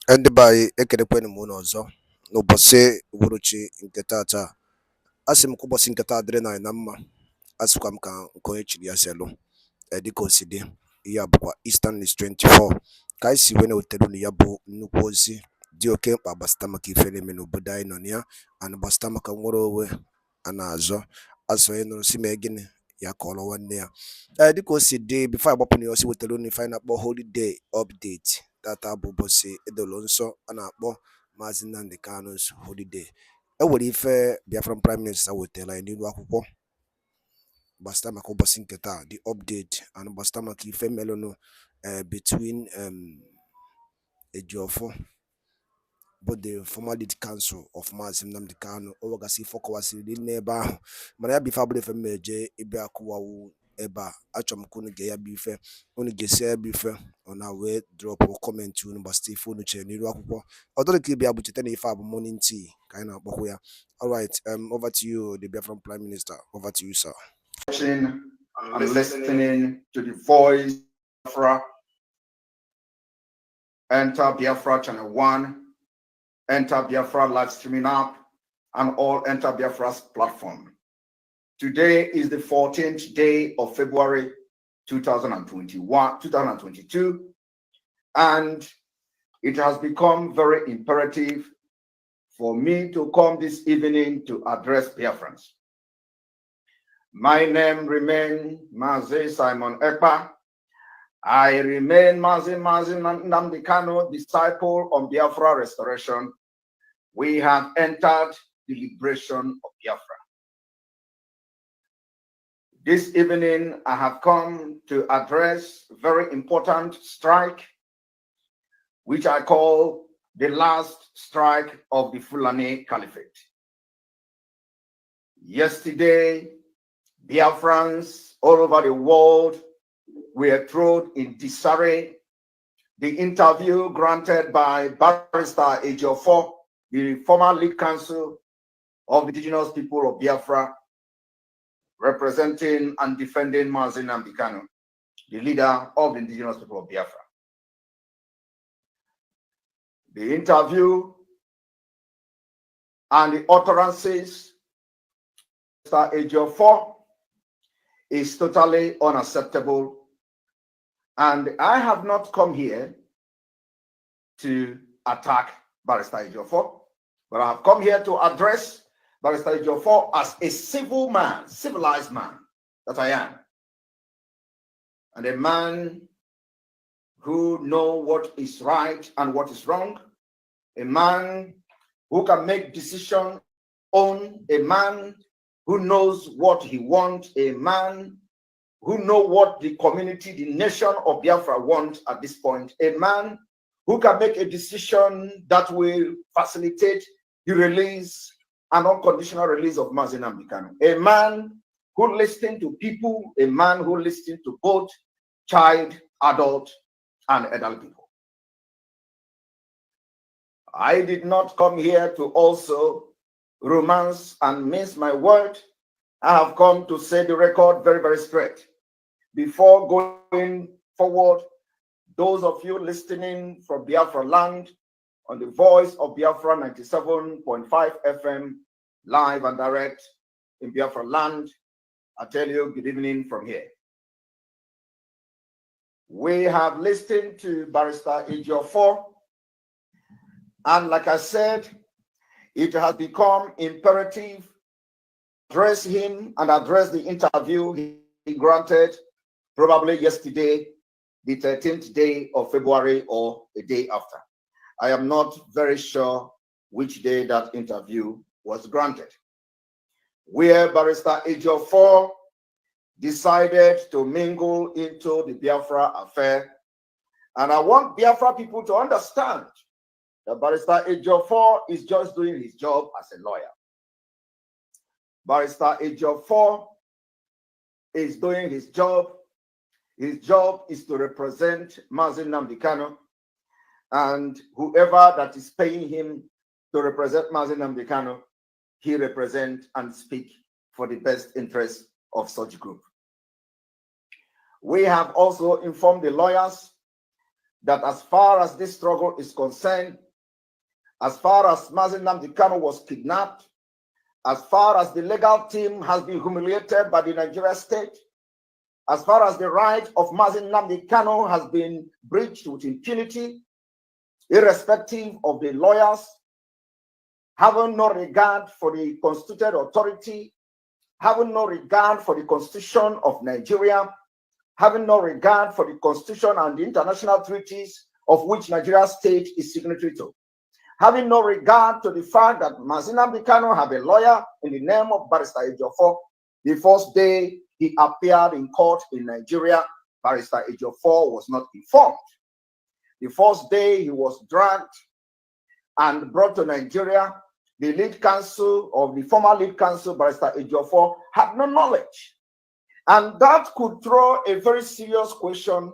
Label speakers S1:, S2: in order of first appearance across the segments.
S1: Ndị be anyị ekelekwanụ m unu ọzọ n'ụbọchị uhuruchi nke tata. Asị m ka ụbọchị nke taa dịrị anyị na mma. Asịkwa m ka nke onye chiri ya selụ dịka o si dị. Ihe a bụkwa Eastern News 24 ka anyị si wee na-wetara unu ya bụ nnukwu ozi dị oke mkpa gbasata maka ife na-eme n'obodo anyị nọ na ya, ana gbasata maka nwere onwe a na-azọ. Asị onye nụrụ si mee gịnị ya ka ọrụ nwanne ya. Dịka o si dị, bifo anyị gbapụ na ya osi wetara unu ife anyị na-akpọ holiday update. Tata bụ ụbọchị edolo nsọ a na-akpọ Maazị Nnamdi Kanu's holiday. Enwere ife Biafran Prime Minister wetara anyị n'ilu akwụkwọ gbasata maka ụbọchị nke taa, the update, and gbasata maka ife melụnụ between Ejiofor bụ the former lead counsel of Maazị Nnamdi Kanu. O wegasị ife ọkọwasịrị n'ebe ahụ, mana ya bụ ife abụrụ ife m eje ịbịa akụwawu ebe a. Achọrọ m ka unu ga ya bụ ife, unu ga-esi ya bụ ife ọ na wee drọpụ kọmentị unu gbasata ife unu chere n'iru akwụkwọ. Ọ dọrọ ka ịbịa bụ cheta na ife a bụ morning tea ka anyị na-akpọkwa ya. Alright, over to you, the Biafran Prime Minister. Over to you, sir.
S2: Watching and listening to the voice of Biafra. Enter Biafra channel 1, enter Biafra live streaming app, and all enter Biafra's platform. Today is the 14th day of February 2022, and it has become very imperative for me to come this evening to address Biafrans. My name remains Mazi Simon Ekpa. I remain Mazi Nnamdi Kanu, disciple on Biafra restoration. We have entered the liberation of Biafra. This evening, I have come to address a very important strike, which I call the last strike of the Fulani Caliphate. Yesterday, Biafrans all over the world were thrown in disarray. The interview granted by Barrister Ejiofor, the former lead counsel of the indigenous people of Biafra, representing and defending Mazi Nnamdi Kanu, the leader of the indigenous people of Biafra. The interview and the utterances of Mr. Ejiofor is totally unacceptable. And I have not come here to attack Barrister Ejiofor, but I have come here to address Barrister Ejiofor as a civil man, civilized man that I am, and a man who knows what is right and what is wrong, a man who can make decisions on, a man who knows what he wants, a man who knows what the community, the nation of Biafra wants at this point, a man who can make a decision that will facilitate the release and unconditional release of Mazi Nnamdi Kanu, a man who listens to people, a man who listens to both child, adult, and elderly people. I did not come here to also romance and mince my word. I have come to say the record very, very straight. Before going forward, those of you listening from Biafra land on the voice of Biafra 97.5 FM, live and direct in Biafra land, I tell you good evening from here. We have listened to Barrister Ejiofor, and like I said, it has become imperative to address him and address the interview he granted probably yesterday, the 13th day of February, or a day after. I am not very sure which day that interview was granted, where Barrister Ejiofor decided to mingle into the Biafra affair. And I want Biafra people to understand that Barrister Ejiofor is just doing his job as a lawyer. Barrister Ejiofor is doing his job. His job is to represent Mazi Nnamdi Kanu, and whoever that is paying him to represent Mazi Nnamdi Kanu, he represents and speaks for the best interest of such group. We have also informed the lawyers that as far as this struggle is concerned, as far as Mazi Nnamdi Kanu was kidnapped, as far as the legal team has been humiliated by the Nigeria state, as far as the right of Mazi Nnamdi Kanu has been breached with impunity, irrespective of the lawyers, having no regard for the constituted authority, having no regard for the Constitution of Nigeria, having no regard for the Constitution and the international treaties of which Nigeria state is signatory to, having no regard to the fact that Mazi Nnamdi Kanu have a lawyer in the name of Barrister Ejiofor. The first day he appeared in court in Nigeria, Barrister Ejiofor was not informed. The first day he was dragged and brought to Nigeria, the lead counsel of the former lead counsel, Barrister Ejiofor, had no knowledge. And that could throw a very serious question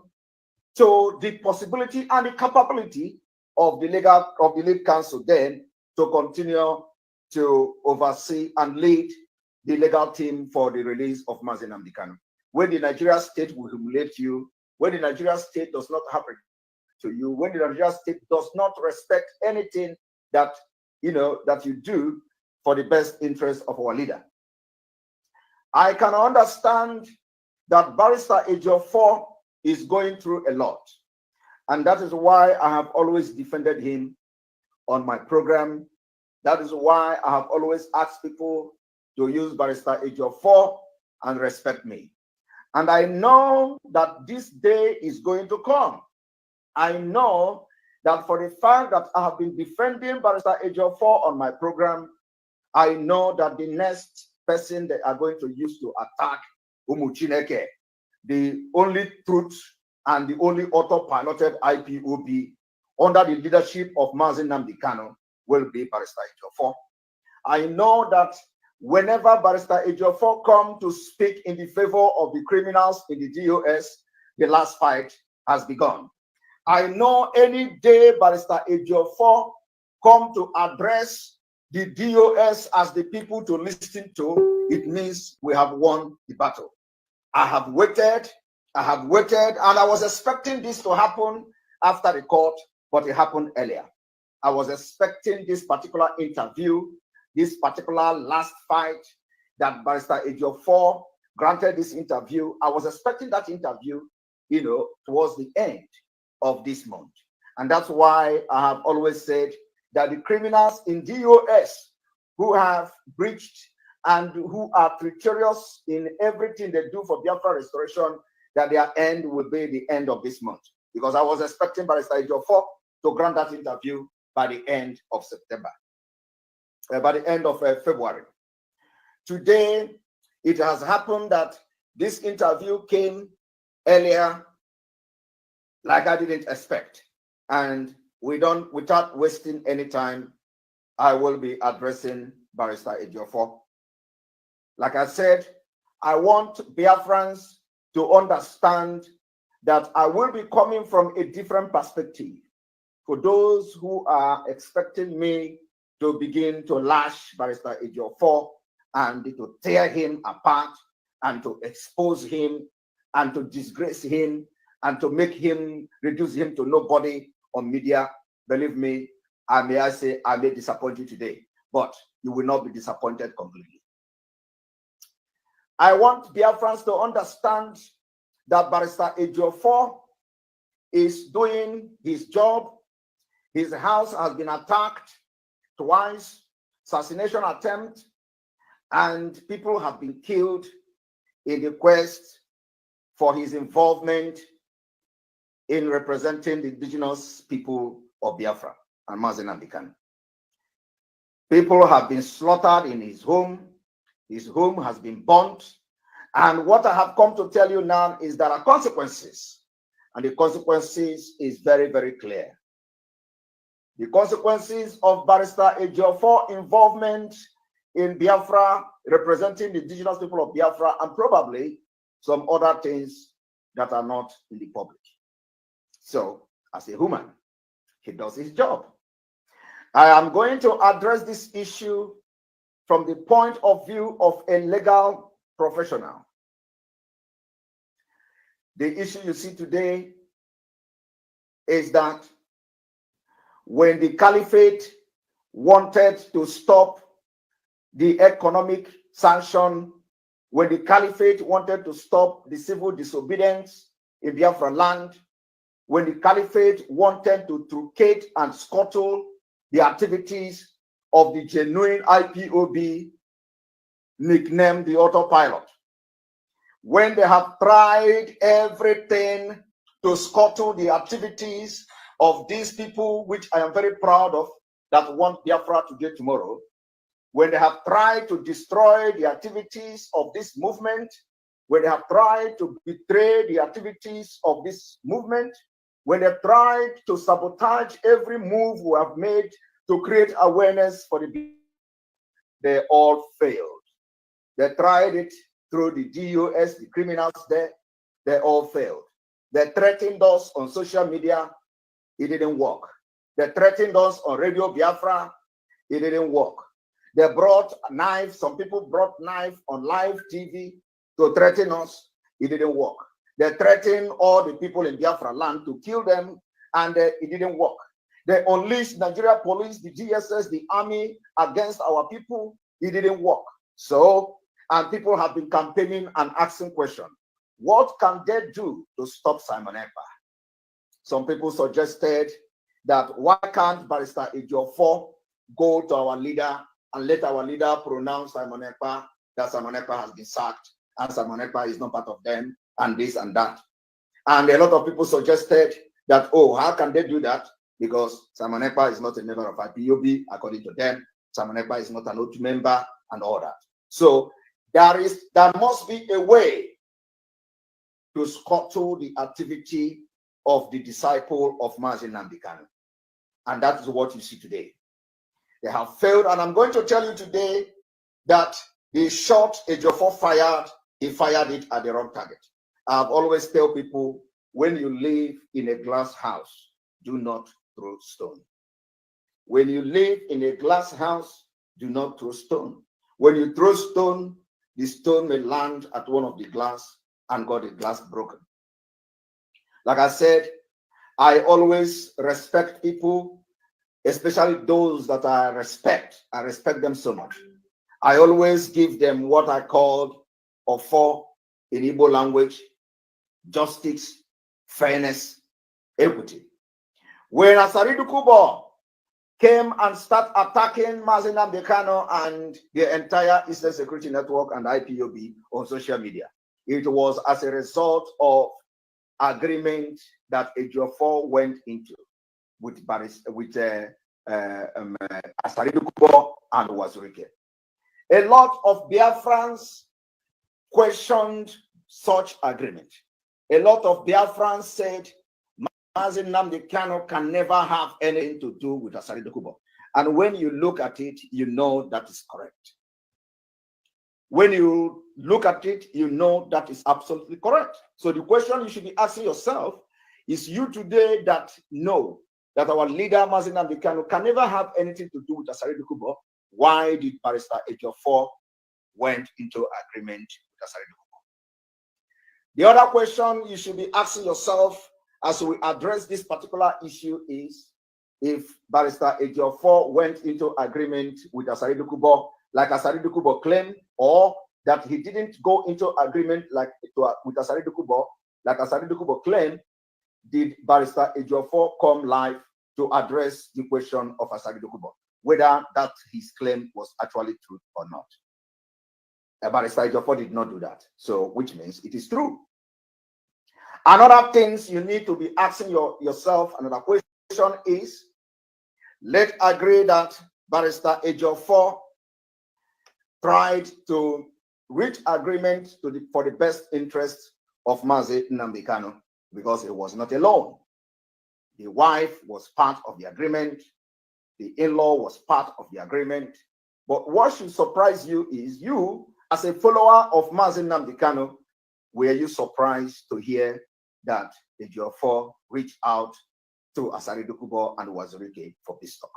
S2: to the possibility and the capability of the lead counsel then to continue to oversee and lead the legal team for the release of Mazi Nnamdi Kanu. When the Nigeria state will humiliate you, when the Nigeria state does not have to you, when the Nigeria state does not respect anything that that you do for the best interest of our leader. I can understand that Barrister Ejiofor is going through a lot. And that is why I have always defended him on my program. That is why I have always asked people to use Barrister Ejiofor and respect me. And I know that this day is going to come. I know that for the fact that I have been defending Barrister Ejiofor on my program, I know that the next person they are going to use to attack Umu Chineke, the only truth and the only auto-piloted IPOB under the leadership of Mazi Nnamdi Kanu, will be Barrister Ejiofor. I know that whenever Barrister Ejiofor come to speak in the favor of the criminals in the DOS, the last fight has begun. I know any day Barrister Ejiofor come to address the DOS as the people to listen to, it means we have won the battle. I have waited, and I was expecting this to happen after the court, but it happened earlier. I was expecting this particular interview, this particular last fight that Barrister Ejiofor granted this interview. I was expecting that interview, towards the end of this month. And that's why I have always said that the criminals in DOS who have breached and who are treacherous in everything they do for Biafra restoration, that their end will be the end of this month. Because I was expecting Barrister Ejiofor to grant that interview by the end of September, by the end of February. Today, it has happened that this interview came earlier, like I didn't expect. And without wasting any time, I will be addressing Barrister Ejiofor. Like I said, I want Biafrans to understand that I will be coming from a different perspective. For those who are expecting me to begin to lash Barrister Ejiofor and to tear him apart and to expose him and to disgrace him and to make him, reduce him to nobody on media, believe me, I may disappoint you today, but you will not be disappointed completely. I want Biafrans to understand that Barrister Ejiofor is doing his job. His house has been attacked twice, assassination attempt, and people have been killed in the quest for his involvement in representing the indigenous people of Biafra and Mazi Nnamdi Kanu. People have been slaughtered in his home. His home has been burnt. And what I have come to tell you now is there are consequences. And the consequences is very, very clear. The consequences of Barrister Ejiofor involvement in Biafra, representing the indigenous people of Biafra, and probably some other things that are not in the public. So, as a human, he does his job. I am going to address this issue from the point of view of a legal professional. The issue you see today is that when the caliphate wanted to stop the economic sanction, when the caliphate wanted to stop the civil disobedience in Biafra land, when the caliphate wanted to truncate and scuttle the activities of the genuine IPOB, nicknamed the autopilot, when they have tried everything to scuttle the activities of these people, which I am very proud of, that want Biafra today, tomorrow, when they have tried to destroy the activities of this movement, when they have tried to betray the activities of this movement, when they tried to sabotage every move we have made to create awareness for the, they all failed. They tried it through the DOS, the criminals there, they all failed. They threatened us on social media, it didn't work. They threatened us on Radio Biafra, it didn't work. They brought knives, some people brought knife on live TV to threaten us, it didn't work. They threatened all the people in Biafra land to kill them, and it didn't work. They unleashed Nigeria police, the GSS, the army against our people, it didn't work. So, and people have been campaigning and asking questions. What can they do to stop Simon Ekpa? Some people suggested that why can't Barrister Ejiofor go to our leader and let our leader pronounce Simon Ekpa, that Simon Ekpa has been sacked and Simon Ekpa is not part of them, and this and that. And a lot of people suggested that, oh, how can they do that? Because Simon Ekpa is not a member of IPOB, according to them. Simon Ekpa is not an OT member and all that. So there must be a way to scuttle the activity of the disciple of Mazi Nnamdi Kanu. And that is what you see today. They have failed, and I'm going to tell you today that the shot Ejiofor fired, he fired it at the wrong target. I've always tell people, when you live in a glass house, do not throw stone. When you live in a glass house, do not throw stone. When you throw stone, the stone may land at one of the glass and got the glass broken. Like I said, I always respect people, especially those that I respect. I respect them so much. I always give them what I call ofo in Igbo language: justice, fairness, equity. When Asaridu Kubo came and started attacking Mazi Nnamdi Kanu and the entire Eastern Security Network and IPOB on social media, it was as a result of agreement that Ejiofor went into with Asaridu Kubo and Wazirike. A lot of Biafrans questioned such agreement. A lot of Biafrans said Mazi Nnamdi Kanu can never have anything to do with Asaridu Kubo. And when you look at it, you know that is correct. When you look at it, you know that is absolutely correct. So the question you should be asking yourself is, you today that know that our leader Mazi Nnamdi Kanu can never have anything to do with Asaridu Kubo, why did Barrister Ejiofor went into agreement with Asaridu Kubo? The other question you should be asking yourself as we address this particular issue is, if Barrister Ejiofor went into agreement with Asaridu Kubo, like Asaridu Kubo claimed, or that he didn't go into agreement with Asaridu Kubo, like Asaridu Kubo claimed, did Barrister Ejiofor come live to address the question of Asaridu Kubo, whether that his claim was actually true or not? Barrister Ejiofor did not do that, so which means it is true. Another things you need to be asking yourself, another question is, let's agree that Barrister Ejiofor tried to reach agreement for the best interest of Mazi Nnamdi Kanu, because he was not alone. The wife was part of the agreement. The in-law was part of the agreement. But what should surprise you is, you, as a follower of Mazi Nnamdi Kanu, were you surprised to hear that Ejiofor reached out to Asaridu Kubo and Wazirike for peace talk?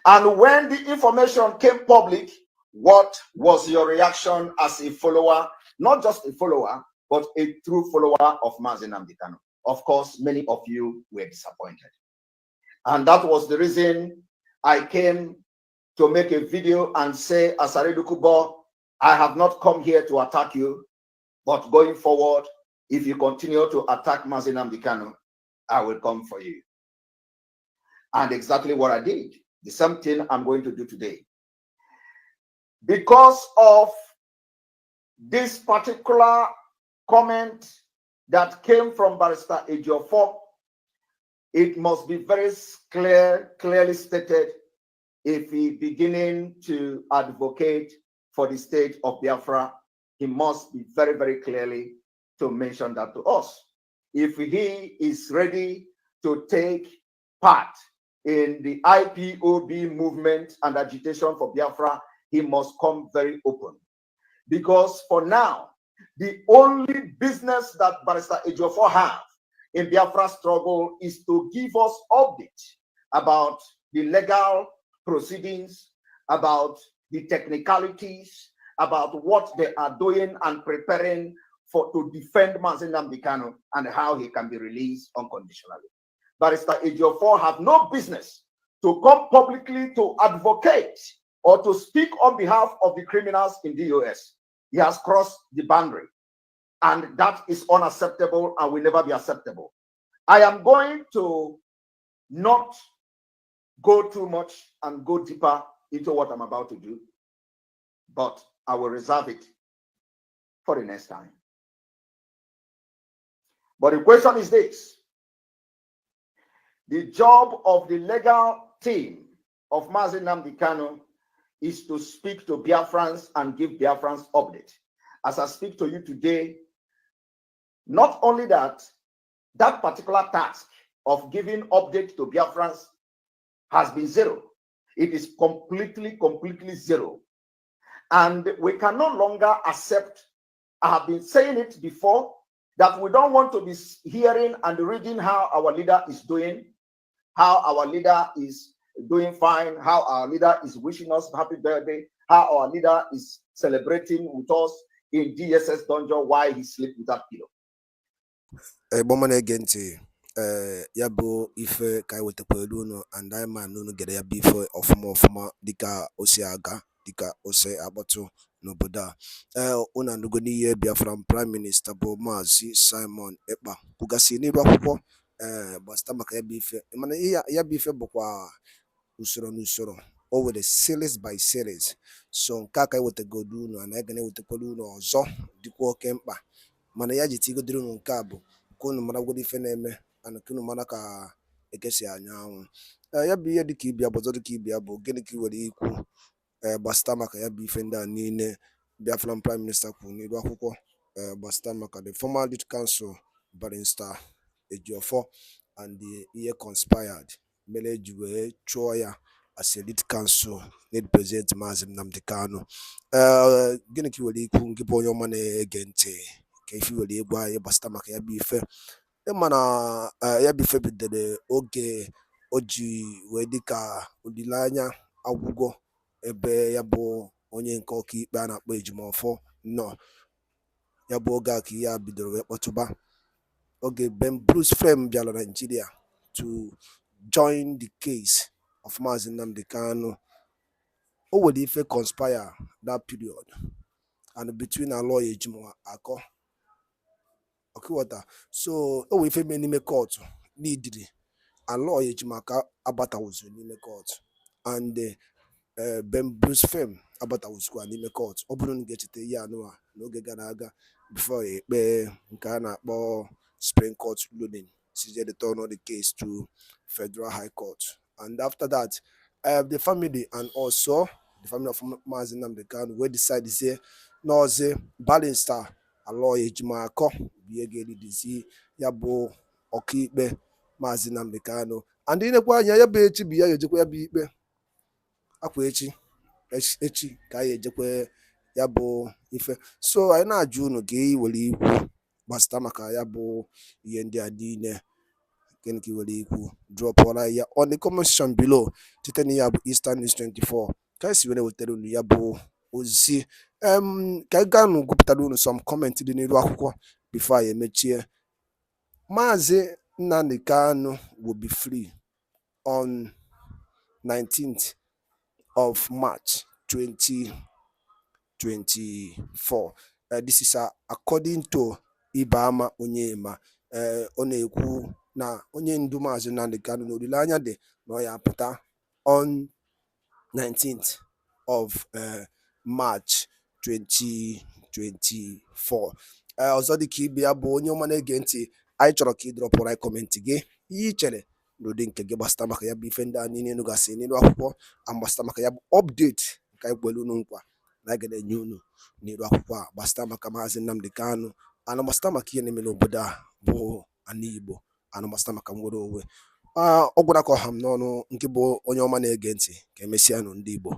S2: And when the information came public, what was your reaction as a follower, not just a follower, but a true follower of Mazi Nnamdi Kanu? of course, many of you were disappointed. And that was the reason I came to make a video and say, Asare Dukubo, I have not come here to attack you, but going forward, if you continue to attack Mazi Nnamdi Kanu, I will come for you. And exactly what I did, the same thing I'm going to do today. Because of this particular comment that came from Barrister Ejiofor, it must be very clearly stated if he beginning to advocate for the state of Biafra, he must be very clearly to mention that to us. If he is ready to take part in the IPOB movement and agitation for Biafra, he must come very open. Because for now, the only business that Barrister Ejiofor have in Biafra struggle is to give us update about the legal proceedings, about the technicalities, about what they are doing and preparing for to defend Mazi Nnamdi Kanu and how he can be released unconditionally. Barrister Ejiofor have no business to come publicly to advocate or to speak on behalf of the criminals in the US. He has crossed the boundary, and that is unacceptable and will never be acceptable. I am going to not go too much and go deeper into what I'm about to do, but I will reserve it for the next time. But the question is this: the job of the legal team of Mazi Nnamdi Kanu is to speak to Biafrans and give Biafrans update. As I speak to you today, not only that, that particular task of giving update to Biafrans has been zero. It is completely zero. And we can no longer accept, I have been saying it before, that we don't want to be hearing and reading how our leader is doing, how our leader is doing fine, how our leader is wishing us happy birthday, how our leader is celebrating with us in DSS dungeon while he sleeps without pillow.
S1: Ya bụ ife ka anyị wetakwara unu and anyị ma na unu gere ya bụ ife ọfụma dịka o si aga, dịka o si akpọtụ n'obodo a. Unu anụgo n'ihe Biafran Prime Minister bụ Maazị Simon Ekpa kwugasị n'iru akwụkwọ gbasịta maka ya bụ ife. Mana ya bụ ife bụkwa usoro n'usoro, o were series by series. So nke a ka anyị wetagodo unu and anyị ga na-ewetakwara unu ọzọ dịkwa oke mkpa. Mana ya ji tigodiri unu nke a bụ ka unu maragodi ife na-eme and ka unu mara ka ekesi anya anwụ. Ya bụ ihe dịka ibia bụ ọzọ dịka ibia bụ gịnị ka i were ikwu gbasịta maka ya bụ ife ndị a niile Biafran Prime Minister kwuru n'iru akwụkwọ gbasịta maka the former lead counsel Barrister Ejiofor and the ihe conspired mere eji wee chụọ ya as a lead counsel na-represent Maazị Nnamdi Kanu. Gịnị ka i were ikwu nke bụ onye ọma na-ege ntị ka ife were egwu anyị gbasịta maka ya bụ ife? Ịma na ya bụ ife bidoro oge o ji wee dịka olileanya agwụgwọ ebe ya bụ onye nke ọkaikpe a na-akpọ Ejimofor nọ. Ya bụ oge a ka ihe a bidoro wee kpọtụba oge Ben Bruce Frame bịara Nigeria to join the case of Maazị Nnamdi Kanu. O were ife conspire that period and between our lawyer Ejimofor Akọ Okiwata. So o were ife mee n'ime court n'idiri and lawyer Ejimofor abatawuzu n'ime court and Ben Bruce Frame abatawuzukwa n'ime court. Ọ bụrụ na ga-echeta ihe anụwa n'oge gara aga before ekpe nke a na-akpọ Supreme Court ruling CJ return the case to Federal High Court. And after that, the family and also the family of Maazị Nnamdi Kanu we decide say n'ọzi Barrister lawyer Ejimofor Akọ bụ ihe ga-eridizi ya bụ ọkaikpe Maazị Nnamdi Kanu. And ịnekwa anya ya bụ echi bụ ya ga-ejekwa ya bụ ikpe akwa echi ka anyị ejekwa ya bụ ife. So anyị na-ajụ unu ka i were ikwu gbasịta maka ya bụ ihe ndị a niile. Gịnị ka i were ikwu? Drọpụọra ya on the comment section below. Site na ya bụ Eastern News 24 ka esi were wetara unu ya bụ ozi. Ka anyị gaa unu gụpụtara unu some comment dị n'iru akwụkwọ before anyị emechie. Maazị Nnamdi Kanu will be free on 19th of March 2024. This is according to Ibama Onyema. Ọ na-ekwu na onye ndu Maazị Nnamdi Kanu na olileanya dị na ọ ya apụta on 19th of March 2024. Ọzọ dị ka ibe ya bụ onye ọma na-ege ntị, anyị chọrọ ka ị dropụrụ anyị kọmentị gị ihe ị chere n'ụdị nke gị gbasara maka ya bụ ife ndị a niile unu gasị n'elu akwụkwọ agbasara maka ya bụ update nke anyị kwere unu nkwa na a ga-enye unu n'elu akwụkwọ a gbasara maka Maazị Nnamdi Kanu, anụ gbasara maka ihe na-eme n'obodo a bụ ana Igbo, anụ gbasara maka nwere onwe. Ọ gwara ka ọha m n'ọnụ nke bụ onye ọma na-ege ntị ka emesịa nụ ndị Igbo.